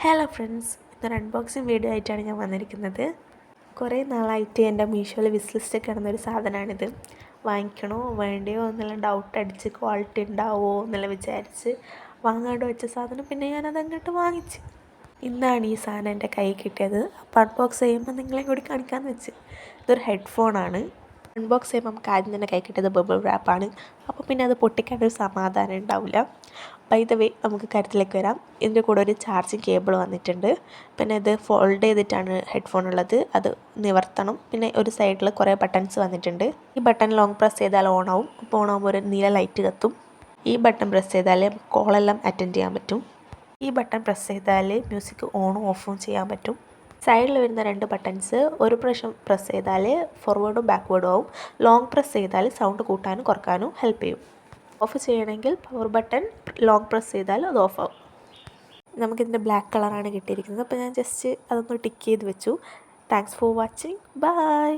Hello friends, ഇന്നൊരു unboxing video ആയിട്ടാണ് ഞാൻ വന്നിരിക്കുന്നത്. കുറേ നാളായിട്ട് എൻ്റെ മീഷോയിൽ വിഷ് ലിസ്റ്റ് കിടന്നൊരു സാധനമാണിത്. വാങ്ങിക്കണോ വേണ്ടയോ എന്നുള്ള ഡൗട്ട് അടിച്ച് ക്വാളിറ്റി ഉണ്ടാവുമോ എന്നുള്ള വിചാരിച്ച് വാങ്ങാണ്ട് വെച്ച സാധനം പിന്നെ ഞാനത് അങ്ങോട്ട് വാങ്ങിച്ച്. ഇന്നാണ് ഈ സാധനം എൻ്റെ കയ്യിൽ കിട്ടിയത്. അപ്പോൾ അൺബോക്സ് ചെയ്യുമ്പോൾ നിങ്ങളെയും കൂടി കാണിക്കാമെന്ന് വെച്ച്. ഇതൊരു ഹെഡ്ഫോണാണ്. അൺബോക്സ് ചെയ്യുമ്പോൾ നമുക്ക് ആദ്യം തന്നെ കൈ കിട്ടിയത് ബബിൾ റാപ്പാണ്. അപ്പോൾ പിന്നെ അത് പൊട്ടിക്കാനൊരു സമാധാനം ഉണ്ടാവില്ല. ബൈ ദ വേ നമുക്ക് കാര്യത്തിലേക്ക് വരാം. ഇതിൻ്റെ കൂടെ ഒരു ചാർജിങ് കേബിൾ വന്നിട്ടുണ്ട്. പിന്നെ ഇത് ഫോൾഡ് ചെയ്തിട്ടാണ് ഹെഡ്ഫോൺ ഉള്ളത്. അത് നിവർത്തണം. പിന്നെ ഒരു സൈഡിൽ കുറേ ബട്ടൺസ് വന്നിട്ടുണ്ട്. ഈ ബട്ടൺ ലോങ് പ്രസ് ചെയ്താൽ ഓൺ ആവും. അപ്പോൾ ഓൺ ആകുമ്പോൾ ഒരു നീല ലൈറ്റ് കത്തും. ഈ ബട്ടൺ പ്രസ് ചെയ്താൽ കോളെല്ലാം അറ്റൻഡ് ചെയ്യാൻ പറ്റും. ഈ ബട്ടൺ പ്രസ് ചെയ്താൽ മ്യൂസിക് ഓണും ഓഫും ചെയ്യാൻ പറ്റും. സൈഡിൽ വരുന്ന രണ്ട് ബട്ടൺസ് ഒരു പ്രാവശ്യം പ്രസ് ചെയ്താൽ ഫോർവേഡും ബാക്ക്വേഡും ആവും. ലോങ് പ്രസ് ചെയ്താൽ സൗണ്ട് കൂട്ടാനും കുറക്കാനും ഹെൽപ്പ് ചെയ്യും. ഓഫ് ചെയ്യണമെങ്കിൽ പവർ ബട്ടൺ ലോങ് പ്രസ് ചെയ്താൽ അത് ഓഫ് ആവും. നമുക്കിതിൻ്റെ ബ്ലാക്ക് കളറാണ് കിട്ടിയിരിക്കുന്നത്. അപ്പോൾ ഞാൻ ജസ്റ്റ് അതൊന്ന് ടിക്ക് ചെയ്ത് വെച്ചു. Thanks for watching. ബൈ.